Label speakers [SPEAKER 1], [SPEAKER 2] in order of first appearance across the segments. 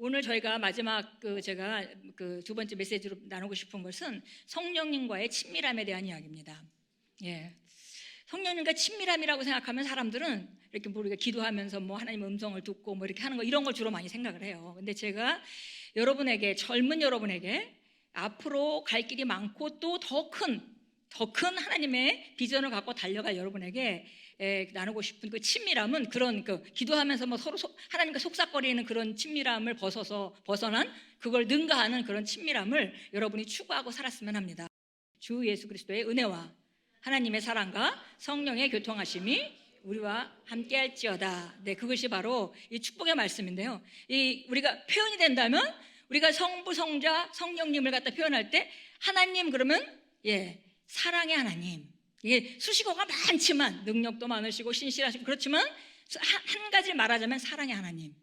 [SPEAKER 1] 오늘 저희가 마지막 제가 두 번째 메시지로 나누고 싶은 것은 성령님과의 친밀함에 대한 이야기입니다. 예. 성령님과 친밀함이라고 생각하면 사람들은 이렇게 우리가 기도하면서 뭐 하나님 음성을 듣고 뭐 이렇게 하는 거 이런 걸 주로 많이 생각을 해요. 근데 제가 여러분에게, 젊은 여러분에게 앞으로 갈 길이 많고 또 더 큰 하나님의 비전을 갖고 달려갈 여러분에게 나누고 싶은 그 친밀함은 그런 기도하면서 뭐 서로 하나님과 속삭거리는 그런 친밀함을 벗어난 그걸 능가하는 그런 친밀함을 여러분이 추구하고 살았으면 합니다. 주 예수 그리스도의 은혜와 하나님의 사랑과 성령의 교통하심이 우리와 함께 할지어다. 네, 그것이 바로 이 축복의 말씀인데요. 우리가 표현이 된다면 우리가 성부, 성자, 성령님을 갖다 표현할 때 하나님 그러면 사랑의 하나님. 이게 수식어가 많지만 능력도 많으시고 신실하시고 그렇지만 한 가지 말하자면 사랑의 하나님.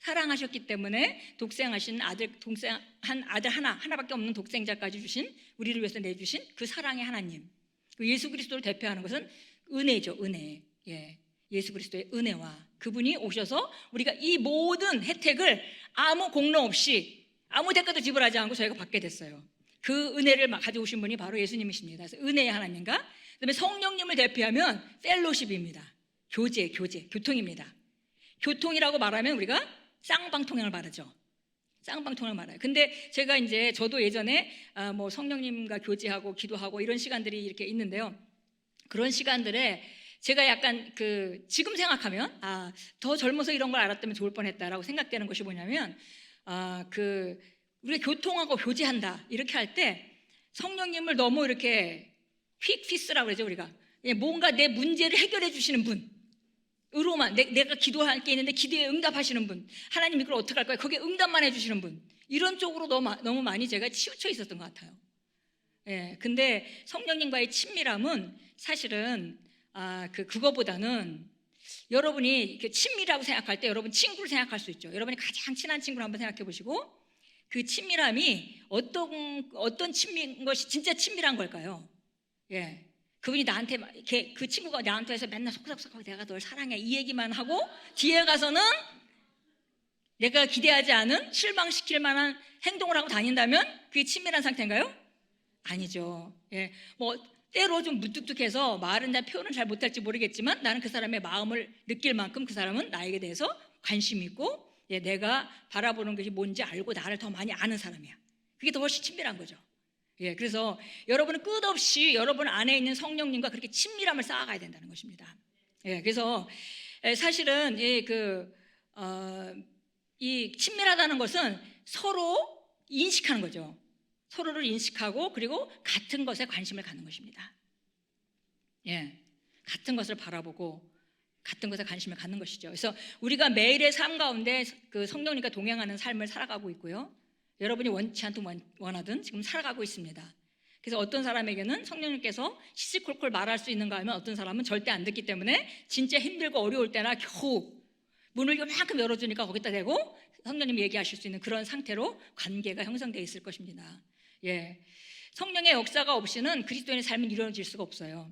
[SPEAKER 1] 사랑하셨기 때문에 독생하신 아들, 동생한 아들 하나밖에 없는 독생자까지 주신 우리를 위해서 내주신 그 사랑의 하나님. 예수 그리스도를 대표하는 것은 은혜죠, 은혜. 예수 그리스도의 은혜와 그분이 오셔서 우리가 이 모든 혜택을 아무 공로 없이 아무 대가도 지불하지 않고 저희가 받게 됐어요. 그 은혜를 가져오신 분이 바로 예수님이십니다. 그래서 은혜의 하나님과 그다음에 성령님을 대표하면 펠로십입니다. 교통입니다. 교통이라고 말하면 우리가 쌍방통행을 말하죠. 쌍방통행을 말해요. 근데 제가 저도 예전에 뭐 성령님과 교제하고 기도하고 이런 시간들이 이렇게 있는데요. 그런 시간들에 제가 약간 지금 생각하면 더 젊어서 이런 걸 알았다면 좋을 뻔했다라고 생각되는 것이 뭐냐면 우리가 교통하고 교제한다 이렇게 할 때 성령님을 너무 이렇게 퀵피스라고 그러죠. 우리가 뭔가 내 문제를 해결해 주시는 분으로만 내가 기도할 게 있는데 기도에 응답하시는 분, 하나님 이걸 어떻게 할 거야? 거기에 응답만 해주시는 분, 이런 쪽으로 너무 많이 제가 치우쳐 있었던 것 같아요. 근데 성령님과의 친밀함은 사실은 그거보다는 여러분이 친밀하다고 생각할 때 여러분 친구를 생각할 수 있죠. 여러분이 가장 친한 친구를 한번 생각해 보시고 그 친밀함이 어떤 친밀한 것이 진짜 친밀한 걸까요? 그분이 나한테 그 친구가 나한테 해서 맨날 속삭하고 내가 널 사랑해 이 얘기만 하고 뒤에 가서는 내가 기대하지 않은 실망시킬 만한 행동을 하고 다닌다면 그게 친밀한 상태인가요? 아니죠. 뭐 때로 좀 무뚝뚝해서 말은 다 표현을 잘 못할지 모르겠지만 나는 그 사람의 마음을 느낄 만큼 그 사람은 나에게 대해서 관심이 있고 내가 바라보는 것이 뭔지 알고 나를 더 많이 아는 사람이야. 그게 더 훨씬 친밀한 거죠. 그래서 여러분은 끝없이 여러분 안에 있는 성령님과 그렇게 친밀함을 쌓아가야 된다는 것입니다. 그래서 사실은 이 친밀하다는 것은 서로 인식하는 거죠. 서로를 인식하고 그리고 같은 것에 관심을 갖는 것입니다. 같은 것을 바라보고 같은 것에 관심을 갖는 것이죠. 그래서 우리가 매일의 삶 가운데 그 성령님과 동행하는 삶을 살아가고 있고요. 여러분이 원치 않든 원하든 지금 살아가고 있습니다. 그래서 어떤 사람에게는 성령님께서 시시콜콜 말할 수 있는가 하면 어떤 사람은 절대 안 듣기 때문에 진짜 힘들고 어려울 때나 겨우 문을 요만큼 열어주니까 거기다 대고 성령님이 얘기하실 수 있는 그런 상태로 관계가 형성되어 있을 것입니다. 성령의 역사가 없이는 그리스도인의 삶은 이루어질 수가 없어요.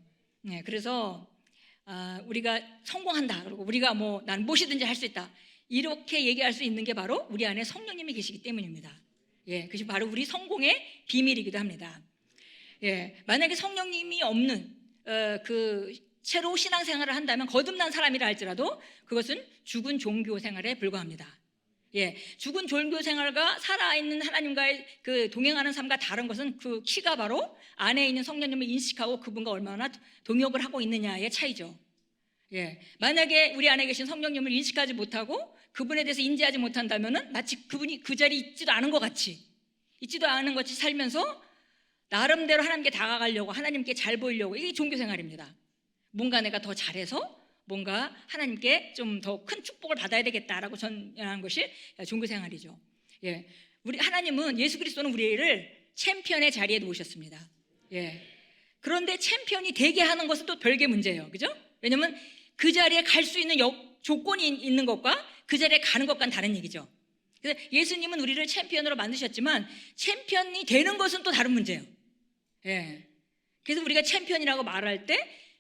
[SPEAKER 1] 그래서 우리가 성공한다 그리고 우리가 난 무엇이든지 할 수 있다 이렇게 얘기할 수 있는 게 바로 우리 안에 성령님이 계시기 때문입니다. 그것이 바로 우리 성공의 비밀이기도 합니다. 만약에 성령님이 없는 채로 신앙생활을 한다면 거듭난 사람이라 할지라도 그것은 죽은 종교 생활에 불과합니다. 죽은 종교 생활과 살아있는 하나님과의 동행하는 삶과 다른 것은 그 키가 바로 안에 있는 성령님을 인식하고 그분과 얼마나 동역을 하고 있느냐의 차이죠. 만약에 우리 안에 계신 성령님을 인식하지 못하고 그분에 대해서 인지하지 못한다면 마치 그분이 그 자리에 있지도 않은 것 같이 살면서 나름대로 하나님께 다가가려고 하나님께 잘 보이려고 이게 종교생활입니다. 뭔가 내가 더 잘해서 뭔가 하나님께 좀 더 큰 축복을 받아야 되겠다라고 전하는 것이 종교생활이죠. 우리 하나님은 예수 그리스도는 우리를 챔피언의 자리에 놓으셨습니다. 그런데 챔피언이 되게 하는 것은 또 별개 문제예요. 그죠? 왜냐면 그 자리에 갈 수 있는 조건이 있는 것과 그 자리에 가는 것과는 다른 얘기죠. 그래서 예수님은 우리를 챔피언으로 만드셨지만 챔피언이 되는 것은 또 다른 문제예요. 그래서 우리가 챔피언이라고 말할 때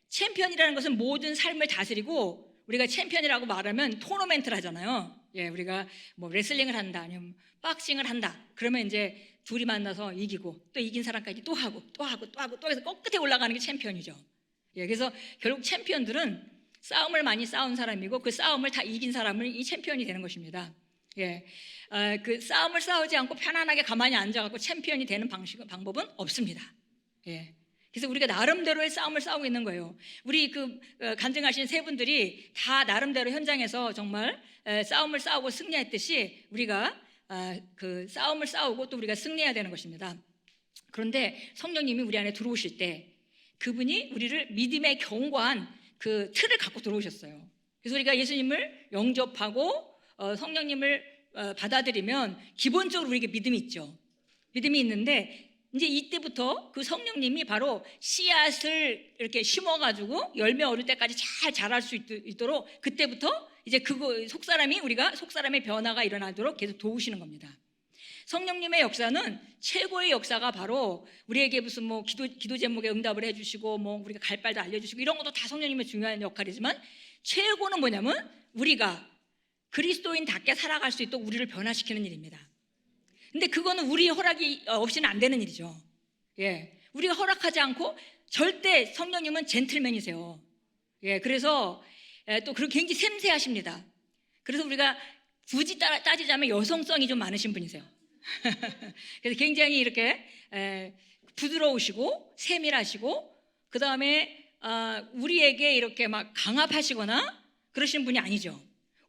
[SPEAKER 1] 챔피언이라는 것은 모든 삶을 다스리고 우리가 챔피언이라고 말하면 토너멘트를 하잖아요. 예, 우리가 뭐 레슬링을 한다, 아니면 박싱을 한다. 그러면 이제 둘이 만나서 이기고 또 이긴 사람까지 또 하고 또 하고 또 하고 또 해서 끝에 올라가는 게 챔피언이죠. 예, 그래서 결국 챔피언들은 싸움을 많이 싸운 사람이고 그 싸움을 다 이긴 사람은 이 챔피언이 되는 것입니다. 예, 그 싸움을 싸우지 않고 편안하게 가만히 앉아갖고 챔피언이 되는 방법은 없습니다. 예. 그래서 우리가 나름대로의 싸움을 싸우고 있는 거예요. 우리 간증하신 세 분들이 다 나름대로 현장에서 정말 싸움을 싸우고 승리했듯이 우리가 그 싸움을 싸우고 또 우리가 승리해야 되는 것입니다. 그런데 성령님이 우리 안에 들어오실 때 그분이 우리를 믿음에 견고한 그 틀을 갖고 들어오셨어요. 그래서 우리가 예수님을 영접하고 성령님을 받아들이면 기본적으로 우리에게 믿음이 있죠. 믿음이 있는데 이제 이때부터 그 성령님이 바로 씨앗을 이렇게 심어가지고 열매 얻을 때까지 잘 자랄 수 있도록 그때부터 이제 우리가 속사람의 변화가 일어나도록 계속 도우시는 겁니다. 성령님의 역사는 최고의 역사가 바로 우리에게 무슨 뭐 기도 제목에 응답을 해주시고 뭐 우리가 갈 바도 알려주시고 이런 것도 다 성령님의 중요한 역할이지만 최고는 뭐냐면 우리가 그리스도인답게 살아갈 수 있도록 우리를 변화시키는 일입니다. 근데 그거는 우리 허락이 없이는 안 되는 일이죠. 예, 우리가 허락하지 않고 절대 성령님은 젠틀맨이세요. 예, 그래서 또 그렇게 굉장히 섬세하십니다. 그래서 우리가 굳이 따지자면 여성성이 좀 많으신 분이세요. 그래서 굉장히 이렇게 부드러우시고 세밀하시고 그 다음에 우리에게 이렇게 막 강압하시거나 그러시는 분이 아니죠.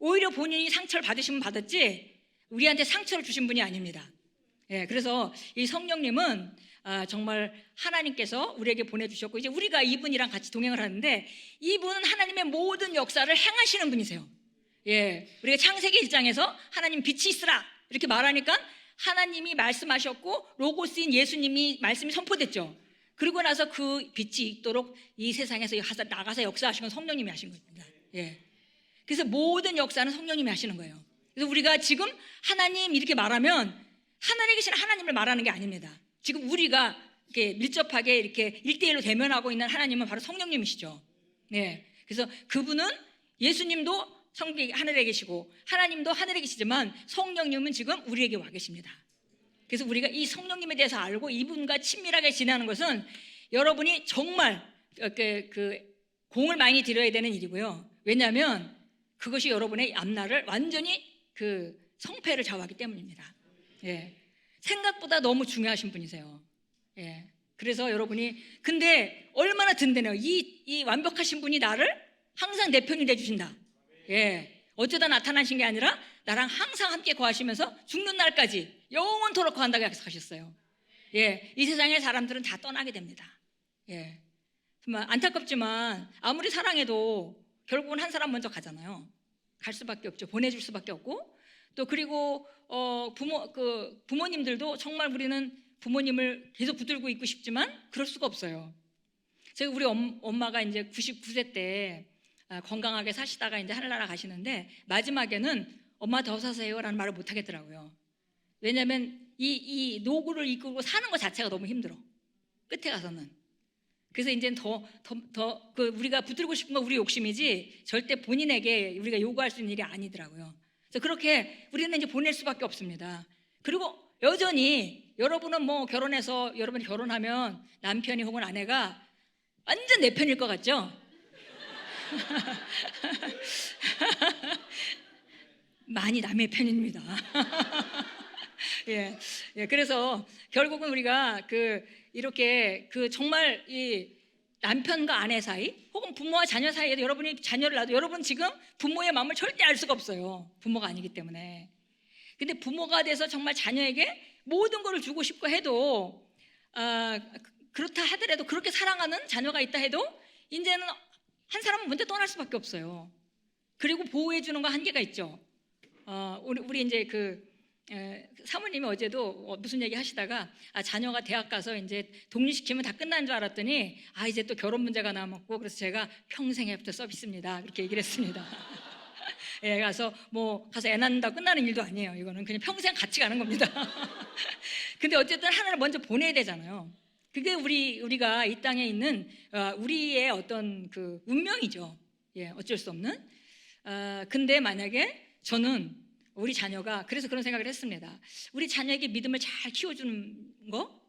[SPEAKER 1] 오히려 본인이 상처를 받으시면 받았지 우리한테 상처를 주신 분이 아닙니다. 예, 그래서 이 성령님은 정말 하나님께서 우리에게 보내주셨고 이제 우리가 이분이랑 같이 동행을 하는데 이분은 하나님의 모든 역사를 행하시는 분이세요. 예, 우리가 창세기 1장에서 하나님 빛이 있으라 이렇게 말하니까 하나님이 말씀하셨고 로고스인 예수님이 말씀이 선포됐죠. 그리고 나서 그 빛이 있도록 이 세상에서 나가서 역사하신 건 성령님이 하신 겁니다. 예, 그래서 모든 역사는 성령님이 하시는 거예요. 그래서 우리가 지금 하나님 이렇게 말하면 하늘에 계신 하나님을 말하는 게 아닙니다. 지금 우리가 이렇게 밀접하게 이렇게 1대1로 대면하고 있는 하나님은 바로 성령님이시죠. 네, 그래서 그분은 예수님도 하늘에 계시고 하나님도 하늘에 계시지만 성령님은 지금 우리에게 와 계십니다. 그래서 우리가 이 성령님에 대해서 알고 이분과 친밀하게 지내는 것은 여러분이 정말 공을 많이 들여야 되는 일이고요. 왜냐하면 그것이 여러분의 앞날을 완전히 성패를 좌우하기 때문입니다. 예, 생각보다 너무 중요하신 분이세요. 예, 그래서 여러분이 근데 얼마나 든든해요. 이 완벽하신 분이 나를 항상 내 편이 돼주신다. 예, 어쩌다 나타나신 게 아니라 나랑 항상 함께 거하시면서 죽는 날까지 영원토록 거한다고 약속하셨어요. 예, 이 세상의 사람들은 다 떠나게 됩니다. 예, 정말 안타깝지만 아무리 사랑해도 결국은 한 사람 먼저 가잖아요. 갈 수밖에 없죠. 보내줄 수밖에 없고 또 그리고 부모님들도 정말 우리는 부모님을 계속 붙들고 있고 싶지만 그럴 수가 없어요. 제가 우리 엄마가 이제 99세 때 건강하게 사시다가 이제 하늘나라 가시는데 마지막에는 엄마 더 사세요라는 말을 못 하겠더라고요. 왜냐하면 이 노고를 이끌고 사는 것 자체가 너무 힘들어. 끝에 가서는. 그래서 이제는 우리가 붙들고 싶은 건 우리 욕심이지 절대 본인에게 우리가 요구할 수 있는 일이 아니더라고요. 그래서 그렇게 우리는 이제 보낼 수밖에 없습니다. 그리고 여전히 여러분은 뭐 결혼해서 여러분이 결혼하면 남편이 혹은 아내가 완전 내 편일 것 같죠? 많이 남의 편입니다. 예, 그래서 결국은 우리가 이렇게 정말 이 남편과 아내 사이 혹은 부모와 자녀 사이에도 여러분이 자녀를 낳아도 여러분 지금 부모의 마음을 절대 알 수가 없어요. 부모가 아니기 때문에. 근데 부모가 돼서 정말 자녀에게 모든 것을 주고 싶고 해도 그렇다 하더라도 그렇게 사랑하는 자녀가 있다 해도 이제는 한 사람은 먼저 떠날 수밖에 없어요. 그리고 보호해 주는 거 한계가 있죠. 우리 이제 사모님이 어제도 무슨 얘기 하시다가 자녀가 대학 가서 이제 독립시키면 다 끝난 줄 알았더니 이제 또 결혼 문제가 남았고 그래서 제가 평생 애프터 서비스입니다 이렇게 얘기를 했습니다. 예, 가서 가서 애 낳는다고 끝나는 일도 아니에요. 이거는 그냥 평생 같이 가는 겁니다. 근데 어쨌든 하나를 먼저 보내야 되잖아요. 그게 우리가 이 땅에 있는 우리의 어떤 운명이죠. 예, 어쩔 수 없는. 근데 만약에 저는 우리 자녀가 그래서 그런 생각을 했습니다. 우리 자녀에게 믿음을 잘 키워주는 거,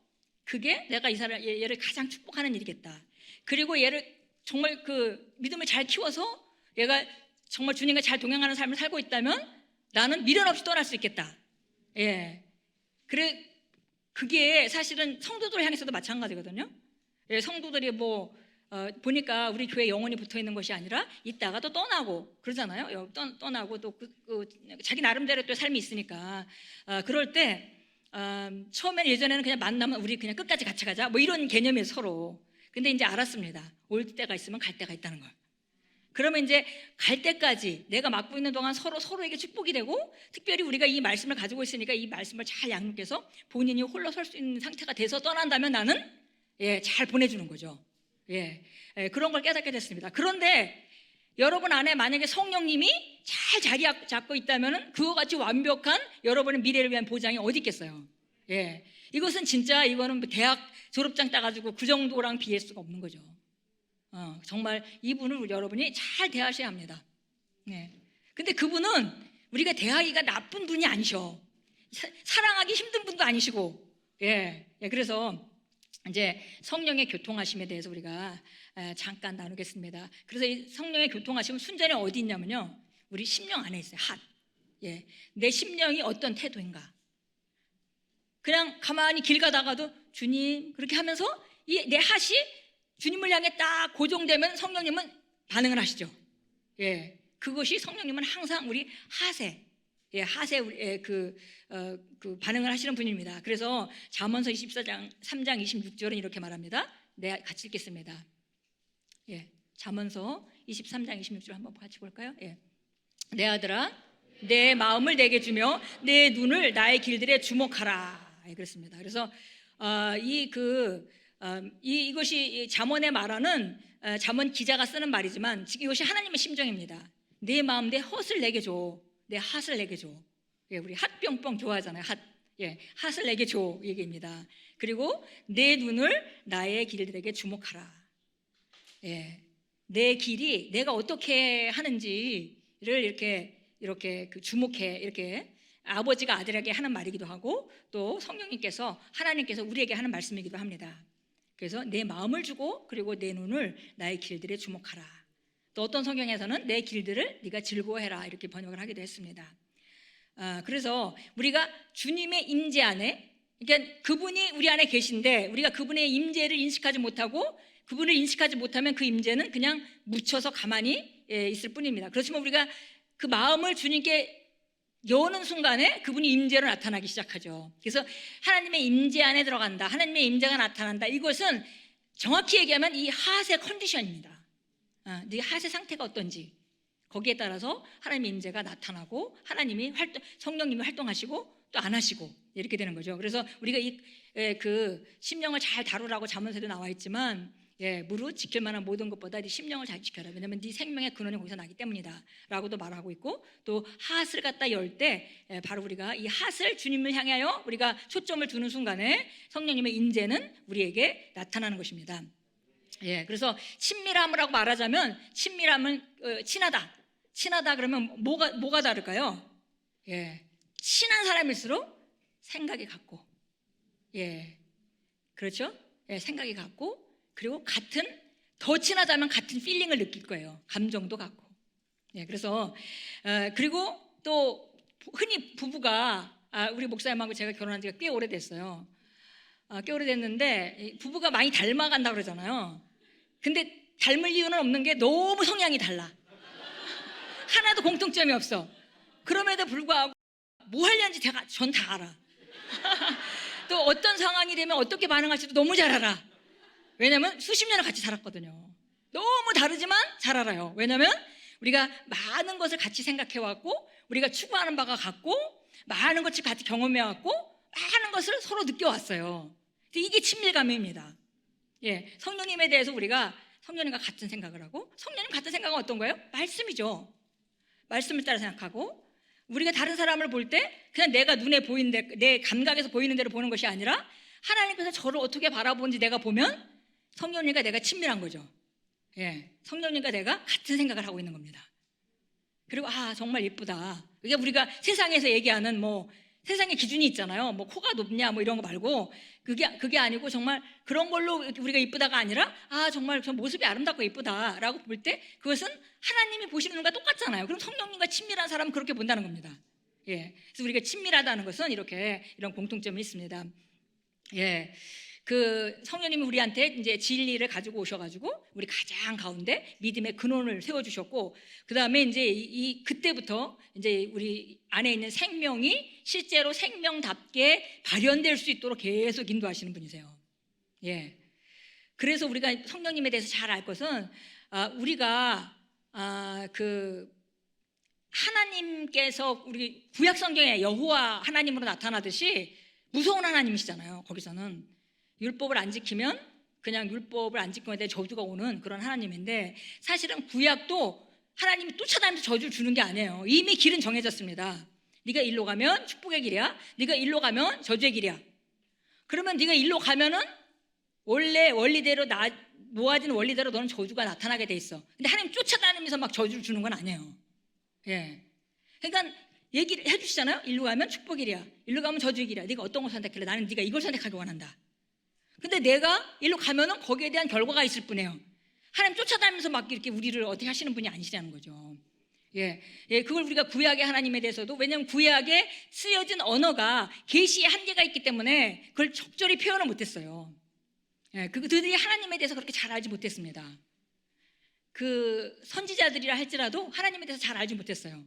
[SPEAKER 1] 그게 내가 이 사람 얘를 가장 축복하는 일이겠다. 그리고 얘를 정말 그 믿음을 잘 키워서 얘가 정말 주님과 잘 동행하는 삶을 살고 있다면 나는 미련 없이 떠날 수 있겠다. 예, 그래 그게 사실은 성도들 향해서도 마찬가지거든요. 예, 성도들이 보니까 우리 교회 영원히 붙어 있는 것이 아니라 있다가 또 떠나고 그러잖아요. 떠나고 또 자기 나름대로 또 삶이 있으니까 그럴 때 처음에는 예전에는 그냥 만나면 우리 그냥 끝까지 같이 가자 뭐 이런 개념이에요 서로. 근데 이제 알았습니다. 올 때가 있으면 갈 때가 있다는 걸. 그러면 이제 갈 때까지 내가 맡고 있는 동안 서로에게 축복이 되고 특별히 우리가 이 말씀을 가지고 있으니까 이 말씀을 잘 양육해서 본인이 홀로 설 수 있는 상태가 돼서 떠난다면 나는 잘 보내주는 거죠. 그런 걸 깨닫게 됐습니다. 그런데 여러분 안에 만약에 성령님이 잘 자리 잡고 있다면 그와 같이 완벽한 여러분의 미래를 위한 보장이 어디 있겠어요. 이것은 진짜 이거는 대학 졸업장 따가지고 그 정도랑 비할 수가 없는 거죠. 정말 이분을 여러분이 잘 대하셔야 합니다. 근데 그분은 우리가 대하기가 나쁜 분이 아니셔. 사랑하기 힘든 분도 아니시고. 그래서 이제 성령의 교통하심에 대해서 우리가 잠깐 나누겠습니다. 그래서 이 성령의 교통하심은 순전히 어디 있냐면요, 우리 심령 안에 있어요. 핫. 내 심령이 어떤 태도인가. 그냥 가만히 길 가다가도 주님 그렇게 하면서 내 핫이 주님을 향해 딱 고정되면 성령님은 반응을 하시죠. 그것이 성령님은 항상 우리 핫에 그 반응을 하시는 분입니다. 그래서 잠언서 24장 3장 26절은 이렇게 말합니다. 네, 같이 읽겠습니다. 잠언서 23장 26절 한번 같이 볼까요? 내 아들아, 내 마음을 내게 주며 내 눈을 나의 길들에 주목하라. 그렇습니다. 그래서 이것이 잠언에 말하는 잠언 기자가 쓰는 말이지만 이것이 하나님의 심정입니다. 내 마음, 내 헛을 내게 줘. 내 핫을 내게 줘. 우리 핫뿅뿅 좋아하잖아요. 핫을 내게 줘 얘기입니다. 그리고 내 눈을 나의 길들에게 주목하라. 내 길이 내가 어떻게 하는지를 이렇게 주목해. 이렇게 아버지가 아들에게 하는 말이기도 하고 또 성령님께서 하나님께서 우리에게 하는 말씀이기도 합니다. 그래서 내 마음을 주고 그리고 내 눈을 나의 길들에 주목하라. 또 어떤 성경에서는 내 길들을 네가 즐거워해라 이렇게 번역을 하기도 했습니다. 그래서 우리가 주님의 임재 안에, 그러니까 그분이 우리 안에 계신데 우리가 그분의 임재를 인식하지 못하고 그분을 인식하지 못하면 그 임재는 그냥 묻혀서 가만히 있을 뿐입니다. 그렇지만 우리가 그 마음을 주님께 여는 순간에 그분이 임재로 나타나기 시작하죠. 그래서 하나님의 임재 안에 들어간다. 하나님의 임재가 나타난다. 이것은 정확히 얘기하면 이 핫의 컨디션입니다. 네 핫의 상태가 어떤지 거기에 따라서 하나님의 임재가 나타나고 성령님이 활동하시고 또 안 하시고 이렇게 되는 거죠. 그래서 우리가 그 심령을 잘 다루라고 잠언서에도 나와 있지만 무릇 지킬 만한 모든 것보다 네 심령을 잘 지켜라. 왜냐하면 네 생명의 근원이 거기서 나기 때문이다 라고도 말하고 있고 또 핫을 갖다 열 때 바로 우리가 이 핫을 주님을 향하여 우리가 초점을 두는 순간에 성령님의 임재는 우리에게 나타나는 것입니다. 그래서 친밀함이라고 말하자면 친밀함은 친하다 그러면 뭐가 다를까요? 친한 사람일수록 생각이 같고 그렇죠? 생각이 같고 그리고 더 친하다면 같은 필링을 느낄 거예요. 감정도 같고. 그래서 그리고 또 흔히 부부가 우리 목사님하고 제가 결혼한 지가 꽤 오래됐어요. 꽤 오래됐는데 부부가 많이 닮아간다고 그러잖아요. 근데 닮을 이유는 없는 게 너무 성향이 달라. 하나도 공통점이 없어. 그럼에도 불구하고 뭐 하려는지 전 다 알아. 또 어떤 상황이 되면 어떻게 반응할지도 너무 잘 알아. 왜냐면 수십 년을 같이 살았거든요. 너무 다르지만 잘 알아요. 왜냐면 우리가 많은 것을 같이 생각해왔고 우리가 추구하는 바가 같고 많은 것을 같이 경험해왔고 많은 것을 서로 느껴왔어요. 이게 친밀감입니다. 성령님에 대해서 우리가 성령님과 같은 생각을 하고 성령님 같은 생각은 어떤 거예요? 말씀이죠. 말씀을 따라 생각하고 우리가 다른 사람을 볼 때 그냥 내가 눈에 보이는 내 감각에서 보이는 대로 보는 것이 아니라 하나님께서 저를 어떻게 바라보는지 내가 보면 성령님과 내가 친밀한 거죠. 성령님과 내가 같은 생각을 하고 있는 겁니다. 그리고 정말 예쁘다. 이게 우리가 세상에서 얘기하는 뭐 세상의 기준이 있잖아요. 뭐 코가 높냐 뭐 이런 거 말고 그게 아니고 정말 그런 걸로 우리가 이쁘다가 아니라 정말 저 모습이 아름답고 이쁘다라고 볼 때 그것은 하나님이 보시는 눈과 똑같잖아요. 그럼 성령님과 친밀한 사람은 그렇게 본다는 겁니다. 예. 그래서 우리가 친밀하다는 것은 이런 공통점이 있습니다. 예. 그 성령님이 우리한테 이제 진리를 가지고 오셔가지고 우리 가장 가운데 믿음의 근원을 세워주셨고, 그 다음에 이제 그때부터 이제 우리 안에 있는 생명이 실제로 생명답게 발현될 수 있도록 계속 인도하시는 분이세요. 예. 그래서 우리가 성령님에 대해서 잘 알 것은 우리가 그 하나님께서 우리 구약 성경에 여호와 하나님으로 나타나듯이 무서운 하나님이시잖아요. 거기서는 율법을 안 지키면 그냥 율법을 안 지키면 저주가 오는 그런 하나님인데, 사실은 구약도 하나님이 쫓아다니면서 저주를 주는 게 아니에요. 이미 길은 정해졌습니다. 네가 일로 가면 축복의 길이야. 네가 일로 가면 저주의 길이야. 그러면 네가 일로 가면은 원래 원리대로 놓아진 원리대로 너는 저주가 나타나게 돼 있어. 근데 하나님 쫓아다니면서 막 저주를 주는 건 아니에요. 예. 그러니까 얘기를 해주시잖아요. 일로 가면 축복의 길이야. 일로 가면 저주의 길이야. 네가 어떤 걸 선택할래? 나는 네가 이걸 선택하기 원한다. 근데 내가 일로 가면은 거기에 대한 결과가 있을 뿐이에요. 하나님 쫓아다니면서 막 이렇게 우리를 어떻게 하시는 분이 아니시라는 거죠. 예, 그걸 우리가 구약의 하나님에 대해서도, 왜냐하면 구약에 쓰여진 언어가 계시의 한계가 있기 때문에 그걸 적절히 표현을 못했어요. 예, 그들이 하나님에 대해서 그렇게 잘 알지 못했습니다. 그 선지자들이라 할지라도 하나님에 대해서 잘 알지 못했어요.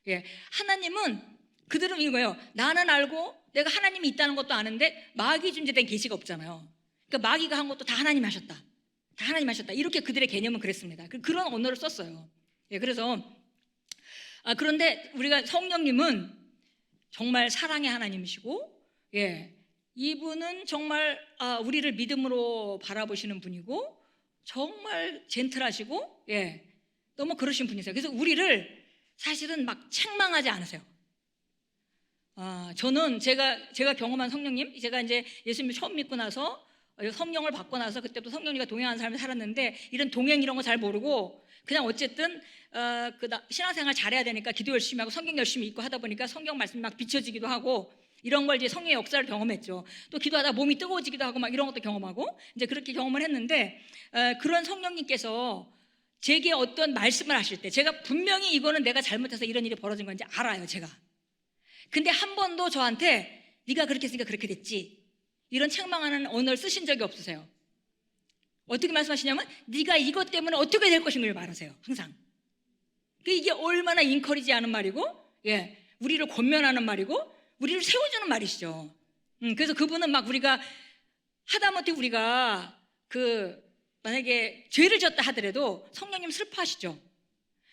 [SPEAKER 1] 예, 하나님은 그들은 이거예요. 나는 알고 내가 하나님이 있다는 것도 아는데 마귀 존재된 계시가 없잖아요. 그러니까 마귀가 한 것도 다 하나님 하셨다. 다 하나님 하셨다. 이렇게 그들의 개념은 그랬습니다. 그런 언어를 썼어요. 예, 그래서 그런데 우리가 성령님은 정말 사랑의 하나님이시고, 예, 이분은 정말 우리를 믿음으로 바라보시는 분이고 정말 젠틀하시고, 예, 너무 그러신 분이세요. 그래서 우리를 사실은 막 책망하지 않으세요. 저는 제가 경험한 성령님, 제가 이제 예수님을 처음 믿고 나서 성령을 받고 나서 그때도 성령님과 동행하는 삶을 살았는데, 이런 동행 이런 거 잘 모르고 그냥 어쨌든 신앙생활 잘해야 되니까 기도 열심히 하고 성경 열심히 읽고 하다 보니까 성경 말씀이 막 비춰지기도 하고 이런 걸 이제 성령의 역사를 경험했죠. 또 기도하다 몸이 뜨거워지기도 하고 막 이런 것도 경험하고 이제 그렇게 경험을 했는데, 그런 성령님께서 제게 어떤 말씀을 하실 때 제가 분명히 이거는 내가 잘못해서 이런 일이 벌어진 건지 알아요, 제가. 근데 한 번도 저한테 네가 그렇게 했으니까 그렇게 됐지, 이런 책망하는 언어를 쓰신 적이 없으세요. 어떻게 말씀하시냐면 네가 이것 때문에 어떻게 될 것인가를 말하세요, 항상. 이게 얼마나 인커리지 하는 말이고, 예, 우리를 권면하는 말이고 우리를 세워주는 말이시죠. 그래서 그분은 막 우리가 하다못해 우리가 만약에 죄를 졌다 하더라도 성령님 슬퍼하시죠.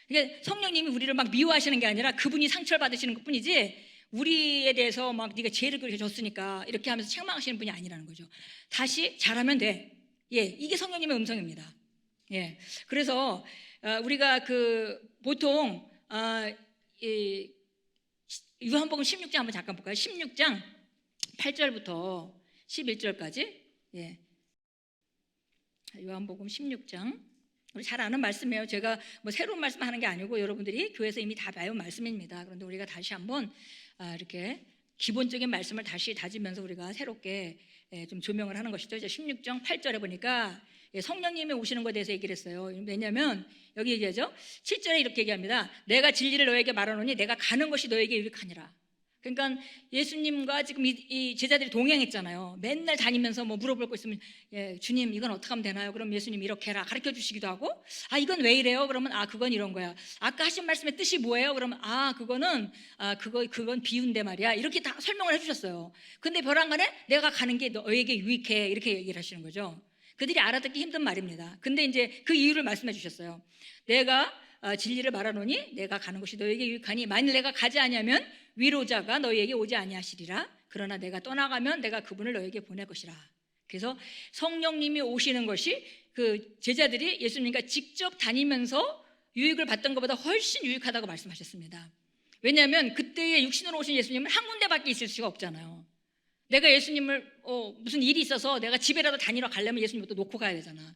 [SPEAKER 1] 그러니까 성령님이 우리를 막 미워하시는 게 아니라 그분이 상처를 받으시는 것 뿐이지, 우리에 대해서 막 네가 죄를 그렇게 졌으니까 이렇게 하면서 책망하시는 분이 아니라는 거죠. 다시 잘하면 돼. 예, 이게 성령님의 음성입니다. 예, 그래서 우리가 보통 요한복음 16장 한번 잠깐 볼까요? 16장 8절부터 11절까지. 예, 요한복음 16장, 우리 잘 아는 말씀이에요. 제가 뭐 새로운 말씀 하는 게 아니고 여러분들이 교회에서 이미 다 배운 말씀입니다. 그런데 우리가 다시 한번 이렇게 기본적인 말씀을 다시 다지면서 우리가 새롭게 좀 조명을 하는 것이죠. 이제 16장 8절에 보니까 성령님이 오시는 것에 대해서 얘기를 했어요. 왜냐하면 여기 얘기하죠. 7절에 이렇게 얘기합니다. 내가 진리를 너에게 말하노니 내가 가는 것이 너에게 유익하니라. 그러니까 예수님과 지금 이 제자들이 동행했잖아요. 맨날 다니면서 뭐 물어볼 거 있으면, 예, 주님 이건 어떻게 하면 되나요? 그럼 예수님 이렇게 해라 가르쳐 주시기도 하고, 이건 왜 이래요? 그러면 그건 이런 거야. 아까 하신 말씀의 뜻이 뭐예요? 그러면 그건 비유인데 말이야. 이렇게 다 설명을 해주셨어요. 근데 벼랑간에 내가 가는 게 너에게 유익해, 이렇게 얘기를 하시는 거죠. 그들이 알아듣기 힘든 말입니다. 근데 이제 그 이유를 말씀해 주셨어요. 내가 진리를 말하노니 내가 가는 것이 너에게 유익하니 만일 내가 가지 아니하면 위로자가 너희에게 오지 아니하시리라. 그러나 내가 떠나가면 내가 그분을 너희에게 보낼 것이라. 그래서 성령님이 오시는 것이 제자들이 예수님과 직접 다니면서 유익을 받던 것보다 훨씬 유익하다고 말씀하셨습니다. 왜냐하면 그때의 육신으로 오신 예수님은 한 군데밖에 있을 수가 없잖아요. 내가 예수님을 무슨 일이 있어서 내가 집에라도 다니러 가려면 예수님을 또 놓고 가야 되잖아.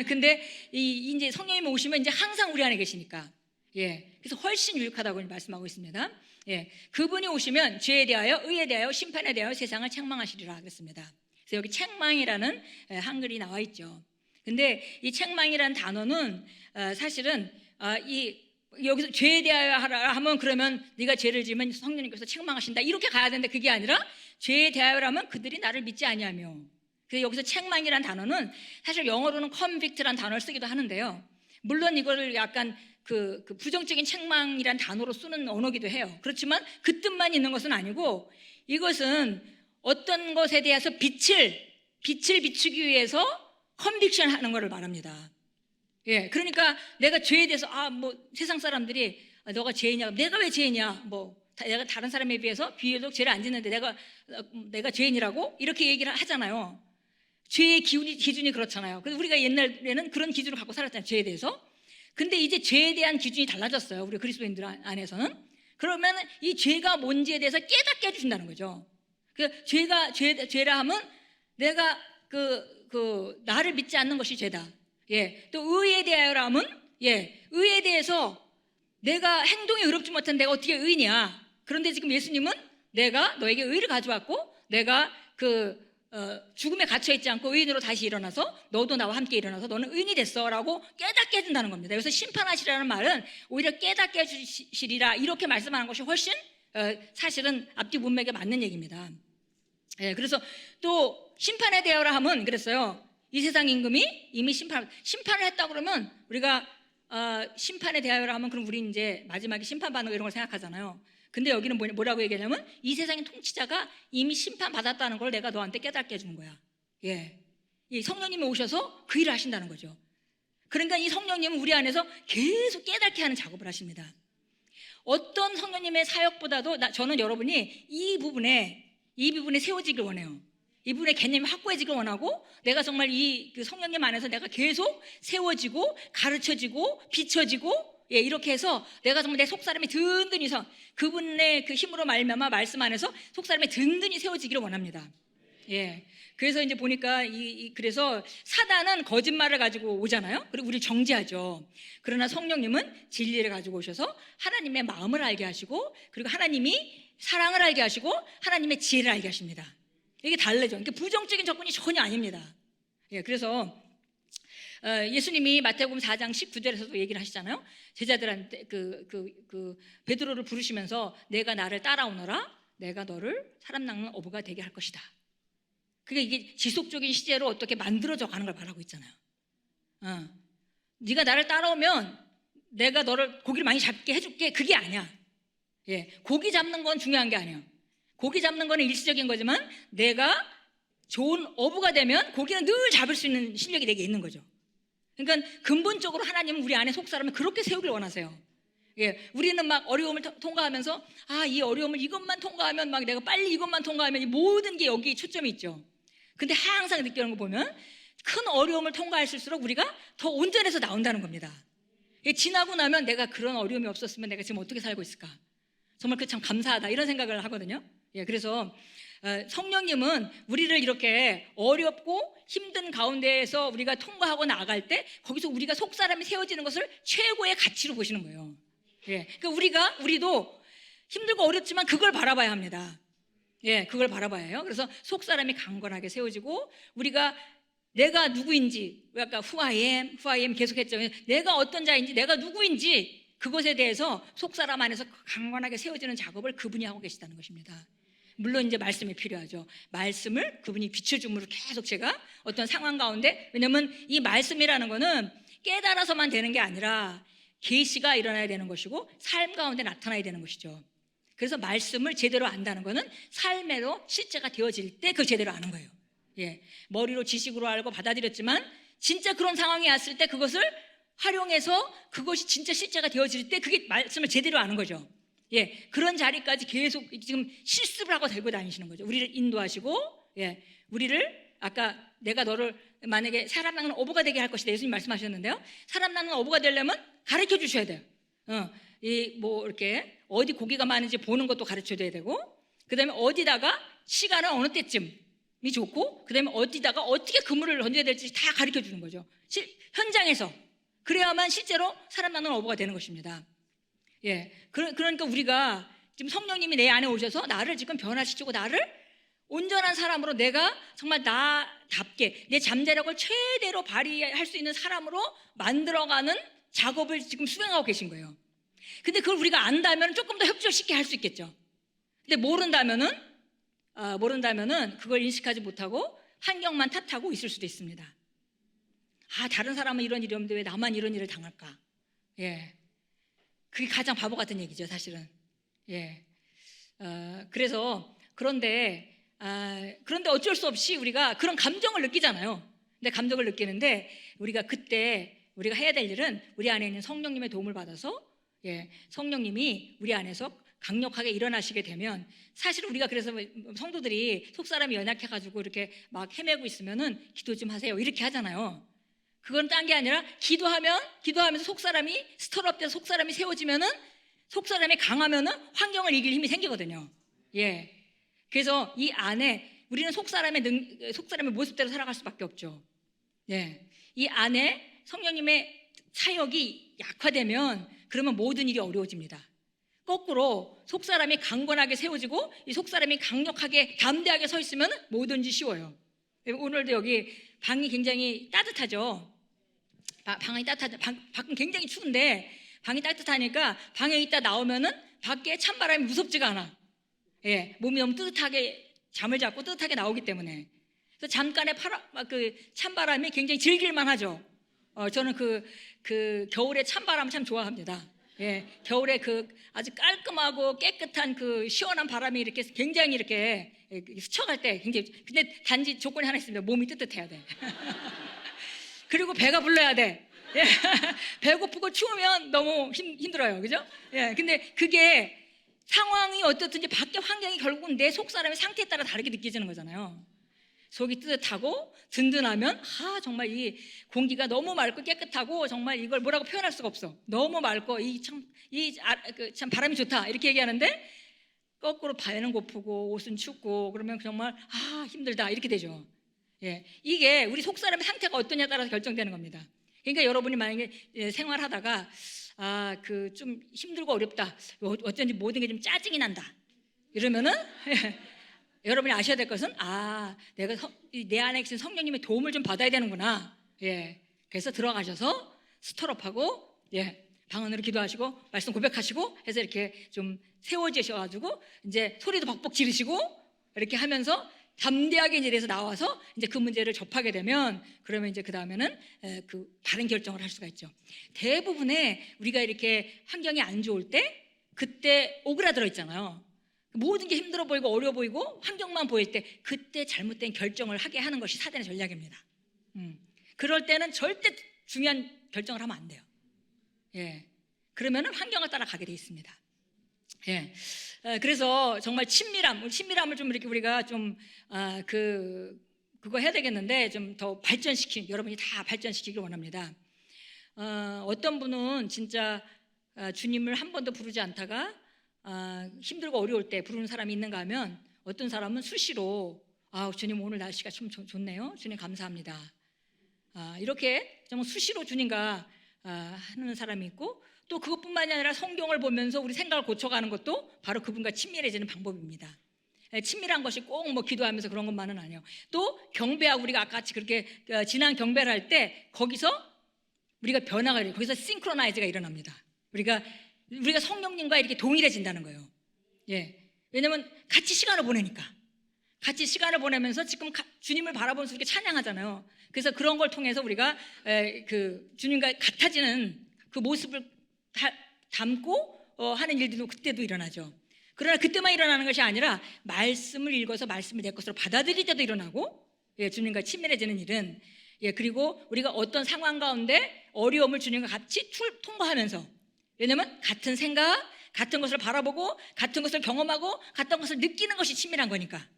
[SPEAKER 1] 근데 이제 성령님이 오시면 이제 항상 우리 안에 계시니까, 예, 그래서 훨씬 유익하다고 말씀하고 있습니다. 예, 그분이 오시면 죄에 대하여, 의에 대하여, 심판에 대하여 세상을 책망하시리라 그랬습니다. 그래서 여기 책망이라는 한글이 나와 있죠. 근데 이 책망이라는 단어는 사실은 여기서 죄에 대하여 하라 하면 그러면 네가 죄를 지으면 성령님께서 책망하신다 이렇게 가야 되는데 그게 아니라 죄에 대하여라면 그들이 나를 믿지 아니하며. 그래서 여기서 책망이라는 단어는 사실 영어로는 convict라는 단어를 쓰기도 하는데요. 물론 이거를 약간 그 부정적인 책망이란 단어로 쓰는 언어기도 해요. 그렇지만 그 뜻만 있는 것은 아니고 이것은 어떤 것에 대해서 빛을 비추기 위해서 컨빅션 하는 것을 말합니다. 예, 그러니까 내가 죄에 대해서 뭐 세상 사람들이 너가 죄인이냐, 내가 왜 죄인이야, 내가 다른 사람에 비해서 비교적 죄를 안 짓는데 내가 죄인이라고 이렇게 얘기를 하잖아요. 죄의 기준이 그렇잖아요. 그래서 우리가 옛날에는 그런 기준을 갖고 살았잖아요, 죄에 대해서. 근데 이제 죄에 대한 기준이 달라졌어요, 우리 그리스도인들 안에서는. 그러면 이 죄가 뭔지에 대해서 깨닫게 해주신다는 거죠. 그 죄라 하면 내가 나를 믿지 않는 것이 죄다. 예, 또 의에 대하여라면 의에 대해서 내가 행동이 의롭지 못한 내가 어떻게 의인이야. 그런데 지금 예수님은 내가 너에게 의를 가져왔고 내가 죽음에 갇혀있지 않고 의인으로 다시 일어나서 너도 나와 함께 일어나서 너는 의인이 됐어 라고 깨닫게 해준다는 겁니다. 그래서 심판하시라는 말은 오히려 깨닫게 해주시리라 이렇게 말씀하는 것이 훨씬 사실은 앞뒤 문맥에 맞는 얘기입니다. 예, 그래서 또 심판에 대하여라 하면 그랬어요. 이 세상 임금이 이미 심판을 했다 그러면 우리가 심판에 대하여라 하면 그럼 우리 이제 마지막에 심판받는 거 이런 걸 생각하잖아요. 근데 여기는 뭐라고 얘기하냐면 이 세상의 통치자가 이미 심판받았다는 걸 내가 너한테 깨닫게 해주는 거야. 예, 이 성령님이 오셔서 그 일을 하신다는 거죠. 그러니까 이 성령님은 우리 안에서 계속 깨닫게 하는 작업을 하십니다. 어떤 성령님의 사역보다도 저는 여러분이 이 부분에 세워지길 원해요. 이 부분의 개념이 확고해지길 원하고 내가 정말 그 성령님 안에서 내가 계속 세워지고 가르쳐지고 비춰지고 이렇게 해서 내가 정말 내 속사람이 든든히 그분의 그 힘으로 말미암아 말씀 안에서 속사람이 든든히 세워지기를 원합니다. 예, 그래서 이제 보니까 그래서 사단은 거짓말을 가지고 오잖아요. 그리고 우리 정죄하죠. 그러나 성령님은 진리를 가지고 오셔서 하나님의 마음을 알게 하시고 그리고 하나님이 사랑을 알게 하시고 하나님의 지혜를 알게 하십니다. 이게 달라져. 그러니까 부정적인 접근이 전혀 아닙니다. 예, 그래서 예수님이 마태복음 4장 19절에서도 얘기를 하시잖아요. 제자들한테 베드로를 부르시면서 내가 나를 따라오너라. 내가 너를 사람 낚는 어부가 되게 할 것이다. 그게 이게 지속적인 시제로 어떻게 만들어져 가는 걸 말하고 있잖아요. 네가 나를 따라오면 내가 너를 고기를 많이 잡게 해줄게. 그게 아니야. 예, 고기 잡는 건 중요한 게 아니야. 고기 잡는 거는 일시적인 거지만 내가 좋은 어부가 되면 고기는 늘 잡을 수 있는 실력이 내게 있는 거죠. 그러니까 근본적으로 하나님은 우리 안에 속사람을 그렇게 세우길 원하세요. 예, 우리는 막 어려움을 통과하면서 이 어려움을 이것만 통과하면 막 내가 빨리 이것만 통과하면 이 모든 게 여기 초점이 있죠. 근데 항상 느끼는 거 보면 큰 어려움을 통과했을수록 우리가 더 온전해서 나온다는 겁니다. 예, 지나고 나면 내가 그런 어려움이 없었으면 내가 지금 어떻게 살고 있을까? 정말 그 참 감사하다 이런 생각을 하거든요. 예, 그래서 성령님은 우리를 이렇게 어렵고 힘든 가운데에서 우리가 통과하고 나아갈 때 거기서 우리가 속사람이 세워지는 것을 최고의 가치로 보시는 거예요. 예, 그러니까 우리도 힘들고 어렵지만 그걸 바라봐야 합니다. 예, 그걸 바라봐야 해요. 그래서 속사람이 강건하게 세워지고 우리가 내가 누구인지 아까 who I am 계속했죠. 내가 어떤 자인지 내가 누구인지 그것에 대해서 속사람 안에서 강건하게 세워지는 작업을 그분이 하고 계시다는 것입니다. 물론 이제 말씀이 필요하죠. 말씀을 그분이 비춰줌으로 계속 제가 어떤 상황 가운데 왜냐하면 이 말씀이라는 거는 깨달아서만 되는 게 아니라 계시가 일어나야 되는 것이고 삶 가운데 나타나야 되는 것이죠. 그래서 말씀을 제대로 안다는 거는 삶으로 실제가 되어질 때 그 제대로 아는 거예요. 예, 머리로 지식으로 알고 받아들였지만 진짜 그런 상황이 왔을 때 그것을 활용해서 그것이 진짜 실제가 되어질 때 그게 말씀을 제대로 아는 거죠. 예, 그런 자리까지 계속 지금 실습을 하고 들고 다니시는 거죠. 우리를 인도하시고, 예, 우리를 아까 내가 너를 만약에 사람 낚는 어부가 되게 할 것이다. 예수님 말씀하셨는데요. 사람 낚는 어부가 되려면 가르쳐 주셔야 돼요. 이렇게 어디 고기가 많은지 보는 것도 가르쳐 줘야 되고, 그 다음에 어디다가 시간은 어느 때쯤이 좋고, 그 다음에 어디다가 어떻게 그물을 던져야 될지 다 가르쳐 주는 거죠. 현장에서. 그래야만 실제로 사람 낚는 어부가 되는 것입니다. 예, 그러니까 우리가 지금 성령님이 내 안에 오셔서 나를 지금 변화시키고 나를 온전한 사람으로 내가 정말 나답게 내 잠재력을 최대로 발휘할 수 있는 사람으로 만들어가는 작업을 지금 수행하고 계신 거예요. 근데 그걸 우리가 안다면 조금 더 협조쉽게 할 수 있겠죠. 근데 모른다면은 그걸 인식하지 못하고 환경만 탓하고 있을 수도 있습니다. 다른 사람은 이런 일이 없는데 왜 나만 이런 일을 당할까? 예, 그게 가장 바보 같은 얘기죠, 사실은. 예, 그런데 어쩔 수 없이 우리가 그런 감정을 느끼잖아요. 근데 감정을 느끼는데 우리가 그때 우리가 해야 될 일은 우리 안에 있는 성령님의 도움을 받아서 성령님이 우리 안에서 강력하게 일어나시게 되면 사실 우리가 그래서 성도들이 속사람이 연약해가지고 이렇게 막 헤매고 있으면은 기도 좀 하세요 이렇게 하잖아요. 그건 딴 게 아니라 기도하면서 속사람이 스트럽돼서 속사람이 세워지면은 속사람이 강하면은 환경을 이길 힘이 생기거든요. 예. 그래서 이 안에 우리는 속사람의 모습대로 살아갈 수밖에 없죠. 예. 이 안에 성령님의 사역이 약화되면 그러면 모든 일이 어려워집니다. 거꾸로 속사람이 강건하게 세워지고 이 속사람이 강력하게 담대하게 서 있으면 뭐든지 쉬워요. 오늘도 여기 방이 굉장히 따뜻하죠. 방이 따뜻하죠. 밖은 굉장히 추운데 방이 따뜻하니까 방에 있다 나오면은 밖에 찬바람이 무섭지가 않아. 예, 몸이 너무 뜨뜻하게 잠을 잡고 뜨뜻하게 나오기 때문에. 그래서 잠깐의 그 찬바람이 굉장히 즐길만 하죠. 저는 그 겨울에 찬바람 참 좋아합니다. 예, 겨울에 그 아주 깔끔하고 깨끗한 그 시원한 바람이 이렇게 굉장히 이렇게 스쳐갈 때 굉장히, 근데 단지 조건이 하나 있습니다. 몸이 뜨뜻해야 돼. 그리고 배가 불러야 돼. 예, 배고프고 추우면 너무 힘들어요. 그죠? 예, 근데 그게 상황이 어떻든지 밖에 환경이 결국은 내 속 사람의 상태에 따라 다르게 느껴지는 거잖아요. 속이 뜨뜻하고 든든하면 정말 이 공기가 너무 맑고 깨끗하고 정말 이걸 뭐라고 표현할 수가 없어. 너무 맑고 참 바람이 좋다 이렇게 얘기하는데 거꾸로 배는 고프고 옷은 춥고 그러면 정말 힘들다 이렇게 되죠. 예, 이게 우리 속 사람의 상태가 어떠냐에 따라서 결정되는 겁니다. 그러니까 여러분이 만약에 생활하다가 좀 힘들고 어렵다, 어쩐지 모든 게 좀 짜증이 난다 이러면은 여러분이 아셔야 될 것은 내가 내 안에 계신 성령님의 도움을 좀 받아야 되는구나. 예, 그래서 들어가셔서 스토럽하고 방 안으로 기도하시고 말씀 고백하시고 해서 이렇게 좀 세워지셔가지고 이제 소리도 벅벅 지르시고 이렇게 하면서 담대하게 이제 나와서 이제 그 문제를 접하게 되면 그러면 이제 그 다음에는 그 바른 결정을 할 수가 있죠. 대부분의 우리가 이렇게 환경이 안 좋을 때 그때 오그라들어 있잖아요. 모든 게 힘들어 보이고 어려워 보이고 환경만 보일 때 그때 잘못된 결정을 하게 하는 것이 사단의 전략입니다. 그럴 때는 절대 중요한 결정을 하면 안 돼요. 예, 그러면은 환경을 따라가게 돼 있습니다. 예, 그래서 정말 친밀함을 좀 이렇게 우리가 좀 그거 해야 되겠는데 좀 더 여러분이 다 발전시키길 원합니다. 어떤 분은 진짜 주님을 한 번도 부르지 않다가 힘들고 어려울 때 부르는 사람이 있는가 하면 어떤 사람은 수시로 주님 오늘 날씨가 좀 좋네요. 주님 감사합니다. 이렇게 정말 수시로 주님과 하는 사람이 있고 또 그것뿐만이 아니라 성경을 보면서 우리 생각을 고쳐가는 것도 바로 그분과 친밀해지는 방법입니다. 친밀한 것이 꼭 뭐 기도하면서 그런 것만은 아니에요. 또 경배하고 우리가 아까 같이 그렇게 지난 경배를 할 때 거기서 우리가 변화가 일어나요. 거기서 싱크로나이즈가 일어납니다. 우리가 성령님과 이렇게 동일해진다는 거예요. 예, 왜냐면 같이 시간을 보내니까. 같이 시간을 보내면서 지금 주님을 바라보면서 이렇게 찬양하잖아요. 그래서 그런 걸 통해서 우리가 그 주님과 같아지는 그 모습을 담고 하는 일들도 그때도 일어나죠. 그러나 그때만 일어나는 것이 아니라 말씀을 읽어서 말씀을 내 것으로 받아들일 때도 일어나고 주님과 친밀해지는 일은 그리고 우리가 어떤 상황 가운데 어려움을 주님과 같이 통과하면서 왜냐면 같은 생각, 같은 것을 바라보고 같은 것을 경험하고 같은 것을 느끼는 것이 친밀한 거니까.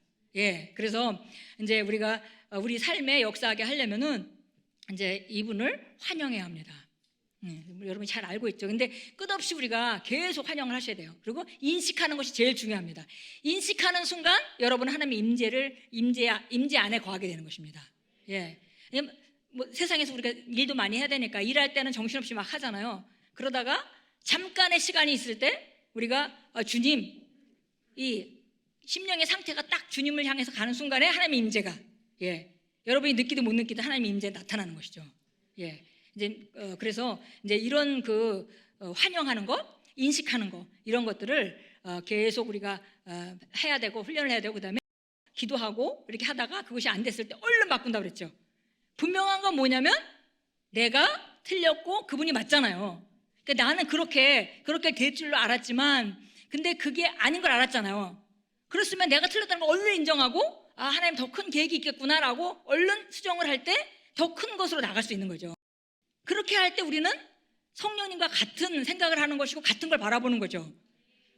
[SPEAKER 1] 그래서 이제 우리가 우리 삶에 역사하게 하려면은 이제 이분을 환영해야 합니다. 여러분이 잘 알고 있죠. 근데 끝없이 우리가 계속 환영을 하셔야 돼요. 그리고 인식하는 것이 제일 중요합니다. 인식하는 순간 여러분은 하나님의 임재 안에 거하게 되는 것입니다. 뭐 세상에서 우리가 일도 많이 해야 되니까 일할 때는 정신없이 막 하잖아요. 그러다가 잠깐의 시간이 있을 때 우리가 주님, 이 심령의 상태가 딱 주님을 향해서 가는 순간에 하나님의 임재가, 여러분이 느끼든 못 느끼든 하나님의 임재 나타나는 것이죠. 이제 그래서 이제 이런 환영하는 것, 인식하는 것, 이런 것들을 계속 우리가 해야 되고 훈련을 해야 되고, 그다음에 기도하고 이렇게 하다가 그것이 안 됐을 때 얼른 바꾼다고 그랬죠. 분명한 건 뭐냐면 내가 틀렸고 그분이 맞잖아요. 그러니까 나는 그렇게 될 줄로 알았지만, 근데 그게 아닌 걸 알았잖아요. 그렇으면 내가 틀렸다는 걸 얼른 인정하고, 하나님 더 큰 계획이 있겠구나라고 얼른 수정을 할 때 더 큰 것으로 나갈 수 있는 거죠. 그렇게 할 때 우리는 성령님과 같은 생각을 하는 것이고 같은 걸 바라보는 거죠.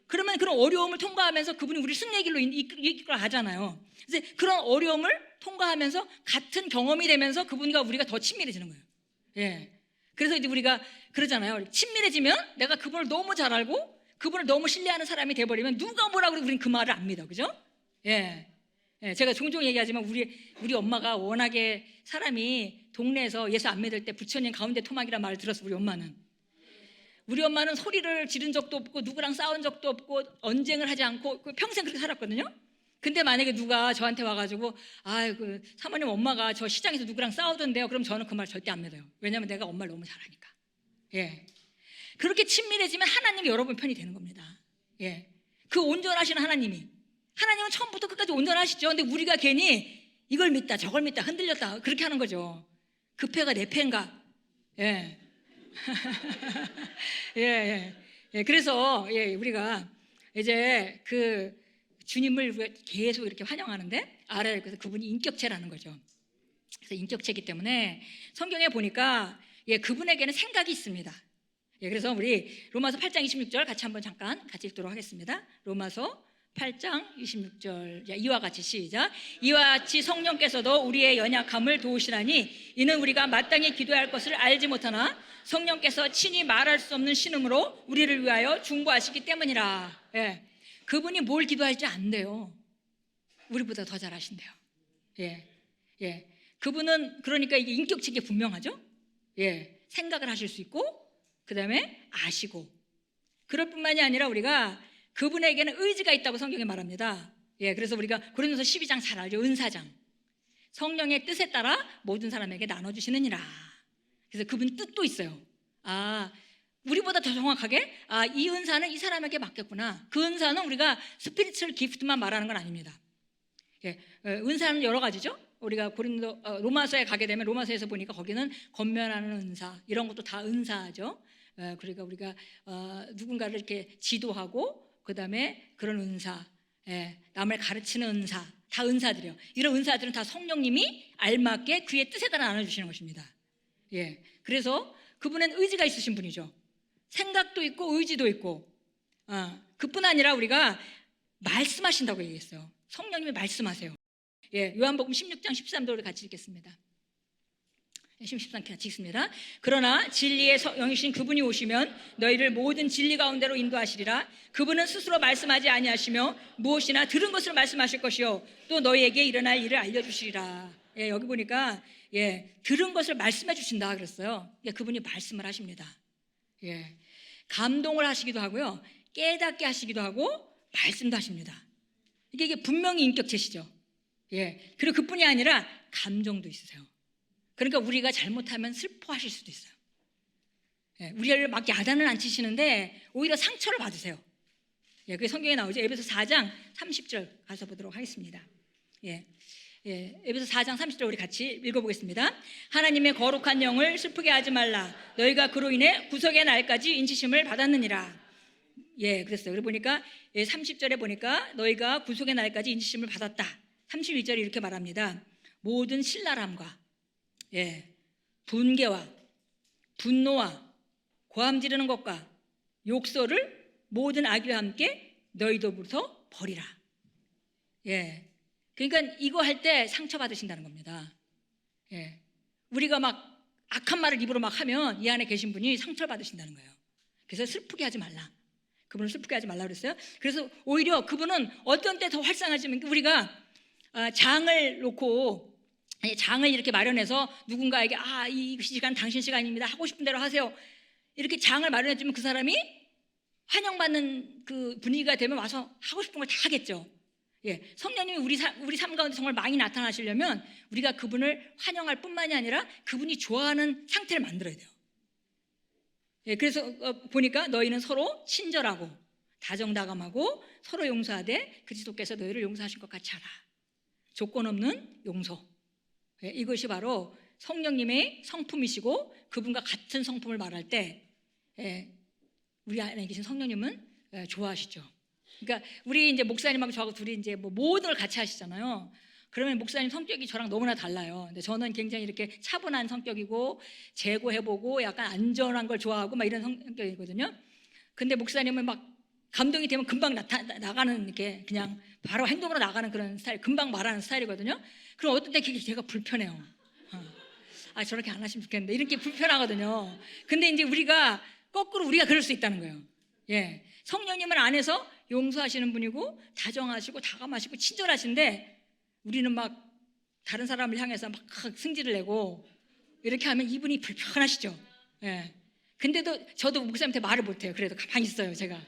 [SPEAKER 1] 그러면 그런 어려움을 통과하면서 그분이 우리 승리의 길로 이끌어 가잖아요. 그래서 그런 어려움을 통과하면서 같은 경험이 되면서 그분과 우리가 더 친밀해지는 거예요. 그래서 이제 우리가 그러잖아요. 친밀해지면 내가 그분을 너무 잘 알고 그분을 너무 신뢰하는 사람이 돼버리면 누가 뭐라고 해도 우리는 그 말을 안 믿어. 그죠? 제가 종종 얘기하지만 우리 엄마가 워낙에 사람이 동네에서 예수 안 믿을 때 부처님 가운데 토막이란 말을 들었어. 우리 엄마는 소리를 지른 적도 없고 누구랑 싸운 적도 없고 언쟁을 하지 않고 평생 그렇게 살았거든요. 근데 만약에 누가 저한테 와가지고 사모님 엄마가 저 시장에서 누구랑 싸우던데요, 그럼 저는 그 말 절대 안 믿어요. 왜냐하면 내가 엄마를 너무 잘 아니까. 그렇게 친밀해지면 하나님이 여러분 편이 되는 겁니다. 그 온전하신 하나님은 처음부터 끝까지 온전하시죠. 근데 우리가 괜히 이걸 믿다 저걸 믿다 흔들렸다 그렇게 하는 거죠. 그 패가 내 패인가? 그래서 우리가 이제 그 주님을 계속 이렇게 환영하는데 알아야 될 것은 그분이 인격체라는 거죠. 그래서 인격체이기 때문에 성경에 보니까 그분에게는 생각이 있습니다. 그래서 우리 로마서 8장 26절 같이 읽도록 하겠습니다. 로마서 8장 26절 이와 같이 시작. 이와 같이 성령께서도 우리의 연약함을 도우시나니 이는 우리가 마땅히 기도해야 할 것을 알지 못하나 성령께서 친히 말할 수 없는 신음으로 우리를 위하여 중보하시기 때문이라. 그분이 뭘 기도할지 안 돼요. 우리보다 더 잘 아신대요. 그분은 그러니까 이게 인격체계 분명하죠. 생각을 하실 수 있고 그 다음에 아시고, 그럴 뿐만이 아니라 우리가 그분에게는 의지가 있다고 성경에 말합니다. 그래서 우리가 고린도서 12장 잘 알죠. 은사장, 성령의 뜻에 따라 모든 사람에게 나눠주시느니라. 그래서 그분 뜻도 있어요. 우리보다 더 정확하게 이 은사는 이 사람에게 맡겼구나. 그 은사는 우리가 스피리추얼 기프트만 말하는 건 아닙니다. 은사는 여러 가지죠. 우리가 로마서에 가게 되면 로마서에서 보니까 거기는 권면하는 은사, 이런 것도 다 은사죠. 그러니까 우리가 누군가를 이렇게 지도하고 그 다음에 그런 은사, 남을 가르치는 은사, 다 은사들이요. 이런 은사들은 다 성령님이 알맞게 그의 뜻에 따라 나눠주시는 것입니다. 그래서 그분은 의지가 있으신 분이죠. 생각도 있고 의지도 있고, 그뿐 아니라 우리가 말씀하신다고 얘기했어요. 성령님이 말씀하세요. 요한복음 16장 13절을 같이 읽겠습니다. 13장 같이 읽습니다. 그러나 진리의 영이신 그분이 오시면 너희를 모든 진리 가운데로 인도하시리라. 그분은 스스로 말씀하지 아니하시며 무엇이나 들은 것을 말씀하실 것이요 또 너희에게 일어날 일을 알려주시리라. 여기 보니까 들은 것을 말씀해 주신다 그랬어요. 그분이 말씀을 하십니다. 감동을 하시기도 하고요, 깨닫게 하시기도 하고 말씀도 하십니다. 이게 분명히 인격체시죠. 그리고 그뿐이 아니라 감정도 있으세요. 그러니까 우리가 잘못하면 슬퍼하실 수도 있어요. 우리를 막 야단을 안 치시는데 오히려 상처를 받으세요. 그게 성경에 나오죠. 에베소 4장 30절 가서 보도록 하겠습니다. 에베소 4장 30절 우리 같이 읽어보겠습니다. 하나님의 거룩한 영을 슬프게 하지 말라. 너희가 그로 인해 구속의 날까지 인치심을 받았느니라. 그랬어요. 그리고 보니까 30절에 보니까 너희가 구속의 날까지 인치심을 받았다. 31절에 이렇게 말합니다. 모든 신랄함과 분개와 분노와 고함 지르는 것과 욕설을 모든 악의와 함께 너희로부터 버리라. 그러니까 이거 할 때 상처받으신다는 겁니다. 우리가 막 악한 말을 입으로 막 하면 이 안에 계신 분이 상처를 받으신다는 거예요. 그래서 슬프게 하지 말라. 그분을 슬프게 하지 말라 그랬어요. 그래서 오히려 그분은 어떤 때 더 활성화지면 우리가 장을 놓고 장을 이렇게 마련해서 누군가에게 이 시간 당신 시간입니다. 하고 싶은 대로 하세요. 이렇게 장을 마련해주면 그 사람이 환영받는 그 분위기가 되면 와서 하고 싶은 걸 다 하겠죠. 예, 성령님이 우리 삶 가운데 정말 많이 나타나시려면 우리가 그분을 환영할 뿐만이 아니라 그분이 좋아하는 상태를 만들어야 돼요. 예, 그래서 보니까 너희는 서로 친절하고 다정다감하고 서로 용서하되 그리스도께서 너희를 용서하신 것 같이 하라. 조건 없는 용서. 예, 이것이 바로 성령님의 성품이시고 그분과 같은 성품을 말할 때 우리 안에 계신 성령님은 좋아하시죠. 그러니까 우리 이제 목사님하고 저하고 둘이 이제 뭐 모든 걸 같이 하시잖아요. 그러면 목사님 성격이 저랑 너무나 달라요. 근데 저는 굉장히 이렇게 차분한 성격이고 재고해보고 약간 안전한 걸 좋아하고 막 이런 성격이거든요. 근데 목사님은 막 감동이 되면 금방 나가는 이렇게 그냥 바로 행동으로 나가는 그런 스타일, 금방 말하는 스타일이거든요. 그럼 어떤 때 그게 제가 불편해요. 아, 저렇게 안 하시면 좋겠는데 이렇게 불편하거든요. 근데 이제 우리가 거꾸로 우리가 그럴 수 있다는 거예요. 예, 성령님은 안에서 용서하시는 분이고 다정하시고 다감하시고 친절하신데 우리는 막 다른 사람을 향해서 막 승질을 내고 이렇게 하면 이분이 불편하시죠. 예. 근데도 저도 목사님한테 말을 못해요. 그래도 가만히 있어요, 제가.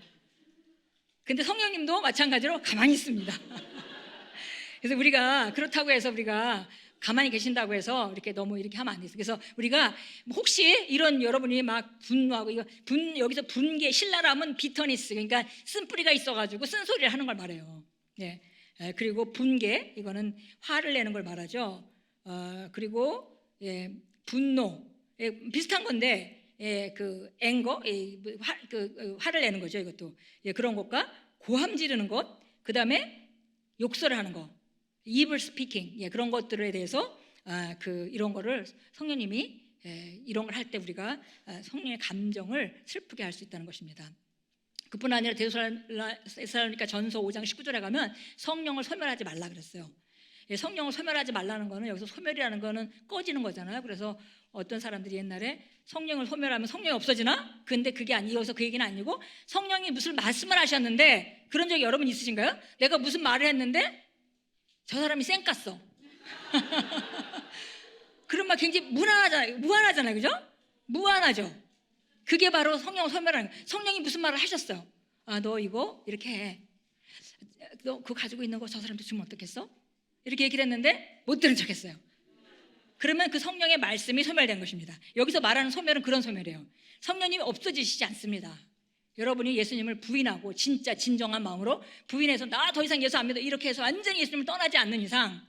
[SPEAKER 1] 근데 성령님도 마찬가지로 가만히 있습니다. 그래서 우리가 그렇다고 해서 우리가 가만히 계신다고 해서 이렇게 너무 이렇게 하면 안 돼요. 그래서 우리가 혹시 이런 여러분이 막 분노하고 여기서 분개, 신랄함은 비터니스, 그러니까 쓴뿌리가 있어가지고 쓴소리를 하는 걸 말해요. 예. 그리고 분개, 이거는 화를 내는 걸 말하죠. 그리고 분노, 비슷한 건데 그 앵거, 화를 내는 거죠. 이것도 그런 것과 고함 지르는 것, 그 다음에 욕설을 하는 것. evil speaking, 그런 것들에 대해서 이런 거를 성령님이 이런 걸 할 때 우리가 성령의 감정을 슬프게 할 수 있다는 것입니다. 그뿐 아니라 데살로니가 전서 5장 19절에 가면 성령을 소멸하지 말라 그랬어요. 성령을 소멸하지 말라는 거는 여기서 소멸이라는 거는 꺼지는 거잖아요. 그래서 어떤 사람들이 옛날에 성령을 소멸하면 성령이 없어지나? 근데 그게 아니어서 그 얘기는 아니고 성령이 무슨 말씀을 하셨는데 그런 적이 여러분 있으신가요? 내가 무슨 말을 했는데 저 사람이 쌩 깠어. 그럼 막 굉장히 무한하잖아요. 그죠? 무한하죠. 그게 바로 성령을 소멸하는 거예요. 성령이 무슨 말을 하셨어요. 아, 너 이거 이렇게 해. 너 그거 가지고 있는 거 저 사람한테 주면 어떻겠어? 이렇게 얘기를 했는데 못 들은 척 했어요. 그러면 그 성령의 말씀이 소멸된 것입니다. 여기서 말하는 소멸은 그런 소멸이에요. 성령님이 없어지시지 않습니다. 여러분이 예수님을 부인하고 진짜 진정한 마음으로 부인해서 나 더 이상 예수 안 믿어 이렇게 해서 완전히 예수님을 떠나지 않는 이상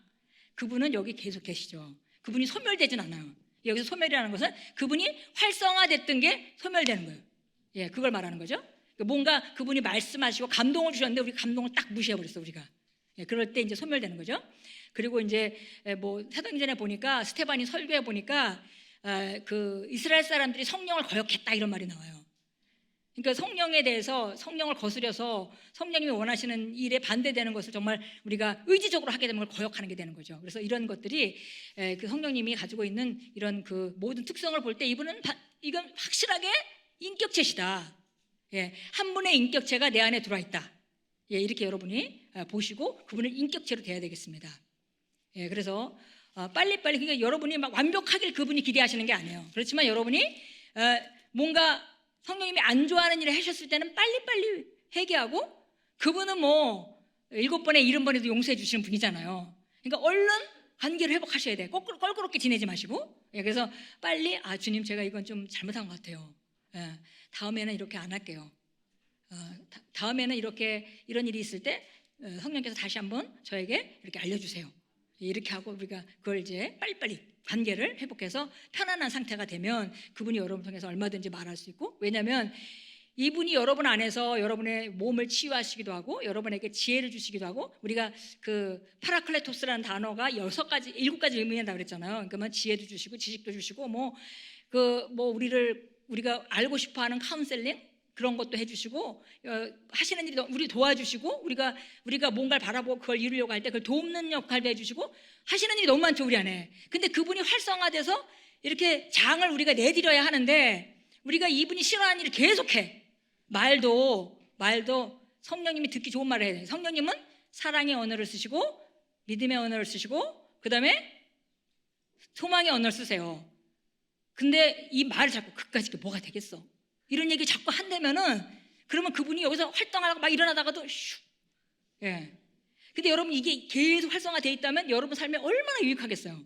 [SPEAKER 1] 그분은 여기 계속 계시죠. 그분이 소멸되진 않아요. 여기서 소멸이라는 것은 그분이 활성화됐던 게 소멸되는 거예요. 예, 그걸 말하는 거죠. 뭔가 그분이 말씀하시고 감동을 주셨는데 우리 감동을 딱 무시해버렸어 우리가. 예, 그럴 때 이제 소멸되는 거죠. 그리고 이제 뭐 사도행전에 보니까 스테반이 설교해 보니까 그 이스라엘 사람들이 성령을 거역했다 이런 말이 나와요. 그러니까 성령에 대해서 성령을 거스려서 성령님이 원하시는 일에 반대되는 것을 정말 우리가 의지적으로 하게 되면 그걸 거역하는 게 되는 거죠. 그래서 이런 것들이 그 성령님이 가지고 있는 이런 그 모든 특성을 볼 때 이건 확실하게 인격체시다. 예, 한 분의 인격체가 내 안에 들어와 있다. 예, 이렇게 여러분이 보시고 그분을 인격체로 대해야 되겠습니다. 예, 그래서 빨리빨리 그러니까 여러분이 막 완벽하길 그분이 기대하시는 게 아니에요. 그렇지만 여러분이 뭔가 성령님이 안 좋아하는 일을 하셨을 때는 빨리빨리 회개하고 그분은 뭐 7번에 70번에도 용서해 주시는 분이잖아요. 그러니까 얼른 관계를 회복하셔야 돼요. 껄끄럽게 지내지 마시고. 예, 그래서 빨리 주님 제가 이건 좀 잘못한 것 같아요. 예, 다음에는 이렇게 안 할게요. 다음에는 이런 일이 있을 때 성령께서 다시 한번 저에게 이렇게 알려주세요. 이렇게 하고 우리가 그걸 이제 빨리빨리 관계를 회복해서 편안한 상태가 되면 그분이 여러분 통해서 얼마든지 말할 수 있고 왜냐하면 이분이 여러분 안에서 여러분의 몸을 치유하시기도 하고 여러분에게 지혜를 주시기도 하고 우리가 그 파라클레토스라는 단어가 7가지 의미한다고 그랬잖아요. 그러니까 지혜도 주시고 지식도 주시고 우리가 알고 싶어하는 카운셀링 그런 것도 해주시고 하시는 일이 우리 도와주시고 우리가 뭔가를 바라보고 그걸 이루려고 할 때 그걸 돕는 역할도 해주시고 하시는 일이 너무 많죠 우리 안에. 근데 그분이 활성화돼서 이렇게 장을 우리가 내드려야 하는데 우리가 이분이 싫어하는 일을 계속해. 말도 성령님이 듣기 좋은 말을 해야 돼요. 성령님은 사랑의 언어를 쓰시고 믿음의 언어를 쓰시고 그 다음에 소망의 언어를 쓰세요. 근데 이 말을 자꾸 그까짓 게 뭐가 되겠어? 이런 얘기 자꾸 한다면은 그러면 그분이 여기서 활동하다가 막 일어나다가도 슉. 예. 근데 여러분 이게 계속 활성화되어 있다면 여러분 삶에 얼마나 유익하겠어요.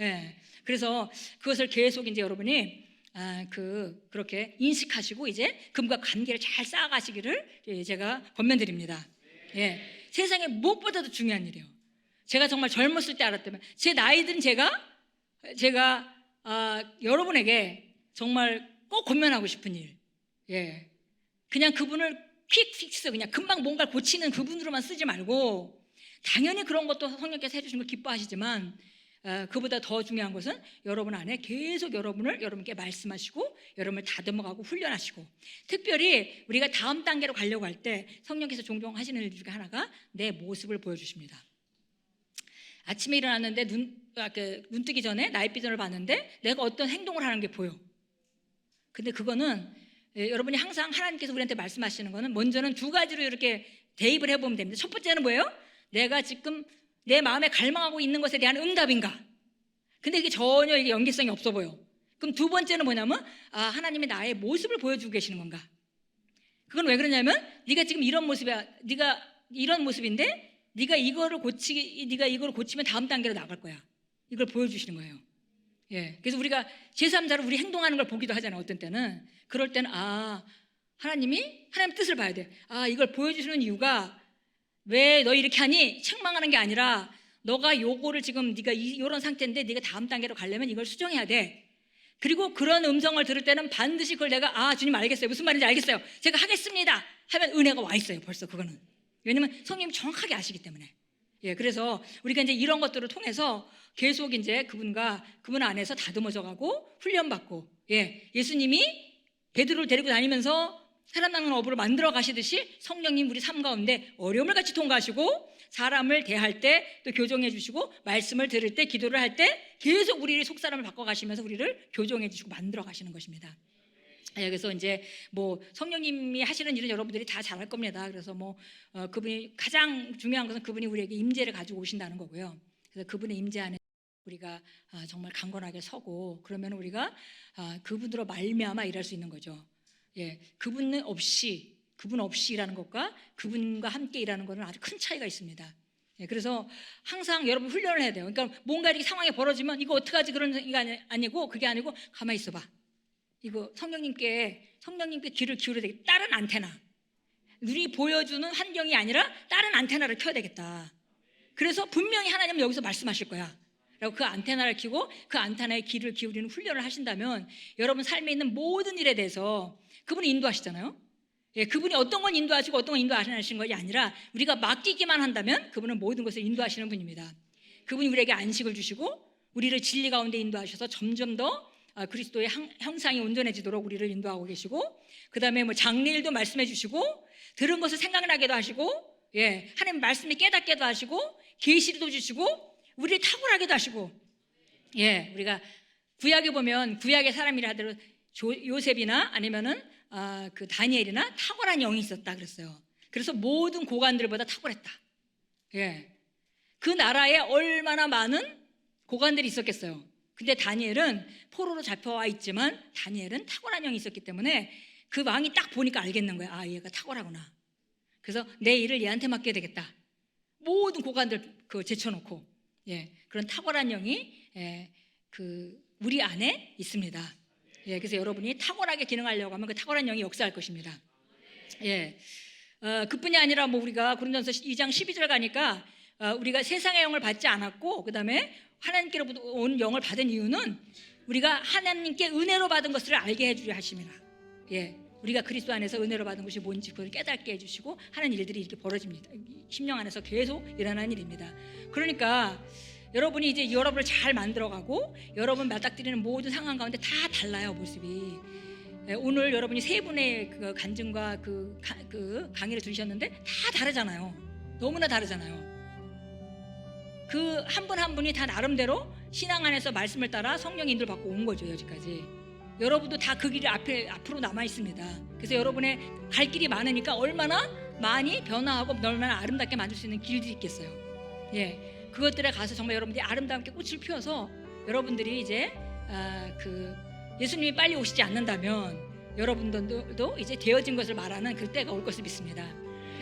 [SPEAKER 1] 예. 그래서 그것을 계속 이제 여러분이 그렇게 인식하시고 이제 그분과 관계를 잘 쌓아가시기를 제가 권면드립니다. 예. 세상에 무엇보다도 중요한 일이에요. 제가 정말 젊었을 때 알았다면 제 나이든 제가 여러분에게 정말 꼭 권면하고 싶은 일. 예. 그냥 그분을 퀵 픽스 그냥 금방 뭔가를 고치는 그분으로만 쓰지 말고 당연히 그런 것도 성령께서 해주신 걸 기뻐하시지만 그보다 더 중요한 것은 여러분 안에 계속 여러분께 말씀하시고 여러분을 다듬어가고 훈련하시고 특별히 우리가 다음 단계로 가려고 할 때 성령께서 종종 하시는 일 중에 하나가 내 모습을 보여주십니다. 아침에 일어났는데 눈 뜨기 전에 나의 비전을 봤는데 내가 어떤 행동을 하는 게 보여. 근데 그거는 여러분이 항상 하나님께서 우리한테 말씀하시는 거는 먼저는 두 가지로 이렇게 대입을 해보면 됩니다. 첫 번째는 뭐예요? 내가 지금 내 마음에 갈망하고 있는 것에 대한 응답인가? 근데 이게 전혀 이게 연계성이 없어 보여. 그럼 두 번째는 뭐냐면 하나님이 나의 모습을 보여주고 계시는 건가? 그건 왜 그러냐면 네가 지금 이런 모습이야. 네가 이런 모습인데 네가 이거를 고치면 다음 단계로 나갈 거야. 이걸 보여주시는 거예요. 예. 그래서 우리가 제3자로 우리 행동하는 걸 보기도 하잖아요. 어떤 때는 그럴 때는 하나님 뜻을 봐야 돼. 이걸 보여주시는 이유가 왜 너 이렇게 하니? 책망하는 게 아니라 너가 요거를 지금 네가 이런 상태인데 네가 다음 단계로 가려면 이걸 수정해야 돼. 그리고 그런 음성을 들을 때는 반드시 그걸 내가 주님 알겠어요. 무슨 말인지 알겠어요. 제가 하겠습니다. 하면 은혜가 와 있어요. 벌써 그거는. 왜냐면 성령님이 정확하게 아시기 때문에. 예, 그래서 우리가 이제 이런 것들을 통해서 계속 이제 그분 안에서 다듬어져 가고 훈련받고 예수님이 베드로를 데리고 다니면서 사람 낚는 어부를 만들어 가시듯이 성령님 우리 삶 가운데 어려움을 같이 통과하시고 사람을 대할 때 또 교정해 주시고 말씀을 들을 때 기도를 할 때 계속 우리를 속사람을 바꿔 가시면서 우리를 교정해 주시고 만들어 가시는 것입니다. 그래서 이제 성령님이 하시는 일은 여러분들이 다 잘할 겁니다. 그래서 그분이 가장 중요한 것은 그분이 우리에게 임재를 가지고 오신다는 거고요. 그래서 그분의 임재 안에 우리가 정말 강건하게 서고 그러면 우리가 그분으로 말미암아 일할 수 있는 거죠. 예, 그분 없이 일하는 것과 그분과 함께 일하는 것은 아주 큰 차이가 있습니다. 예, 그래서 항상 여러분 훈련을 해야 돼요. 그러니까 뭔가 이렇게 상황이 벌어지면 이거 어떡하지 그런 게 아니고 그게 아니고 가만히 있어봐. 이거 성령님께 귀를 기울여야 되겠다. 다른 안테나. 눈이 보여주는 환경이 아니라 다른 안테나를 켜야 되겠다. 그래서 분명히 하나님은 여기서 말씀하실 거야. 라고 그 안테나를 켜고 그 안테나에 귀를 기울이는 훈련을 하신다면 여러분 삶에 있는 모든 일에 대해서 그분이 인도하시잖아요. 예, 그분이 어떤 건 인도하시고 어떤 건 인도 안 하시는 것이 아니라 우리가 맡기기만 한다면 그분은 모든 것을 인도하시는 분입니다. 그분이 우리에게 안식을 주시고 우리를 진리 가운데 인도하셔서 점점 더 그리스도의 형상이 온전해지도록 우리를 인도하고 계시고 그 다음에 장래일도 말씀해 주시고 들은 것을 생각나게도 하시고 하나님 말씀이 깨닫게도 하시고 계시도 주시고 우리를 탁월하게도 하시고 우리가 구약에 보면 구약의 사람이라 하더라도 요셉이나 아니면은 그 다니엘이나 탁월한 영이 있었다 그랬어요. 그래서 모든 고관들보다 탁월했다. 그 나라에 얼마나 많은 고관들이 있었겠어요. 근데 다니엘은 포로로 잡혀와 있지만 다니엘은 탁월한 영이 있었기 때문에 그 왕이 딱 보니까 알겠는 거야. 얘가 탁월하구나. 그래서 내 일을 얘한테 맡겨야 되겠다. 모든 고관들 제쳐놓고 그런 탁월한 영이 우리 안에 있습니다. 그래서 여러분이 탁월하게 기능하려고 하면 그 탁월한 영이 역사할 것입니다. 그뿐이 아니라 우리가 고린도전서 2장 12절 가니까 우리가 세상의 영을 받지 않았고 그 다음에 하나님께로부터 온 영을 받은 이유는 우리가 하나님께 은혜로 받은 것을 알게 해주려 하십니다. 우리가 그리스도 안에서 은혜로 받은 것이 뭔지 그걸 깨닫게 해주시고 하는 일들이 이렇게 벌어집니다. 심령 안에서 계속 일어나는 일입니다. 그러니까 여러분이 이제 여러분을 잘 만들어가고 여러분 맞닥뜨리는 모든 상황 가운데 다 달라요, 모습이. 오늘 여러분이 세 분의 그 간증과 그 강의를 들으셨는데 다 다르잖아요. 너무나 다르잖아요. 그 한 분 한 분이 다 나름대로 신앙 안에서 말씀을 따라 성령 인도를 받고 온 거죠, 여기까지. 여러분도 다 그 길이 앞으로 남아 있습니다. 그래서 여러분의 갈 길이 많으니까 얼마나 많이 변화하고 얼마나 아름답게 만들 수 있는 길들이 있겠어요. 그것들에 가서 정말 여러분들이 아름답게 꽃을 피워서 여러분들이 이제 예수님이 빨리 오시지 않는다면 여러분들도 이제 되어진 것을 말하는 그때가 올 것을 믿습니다.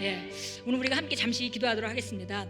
[SPEAKER 1] 예, 오늘 우리가 함께 잠시 기도하도록 하겠습니다.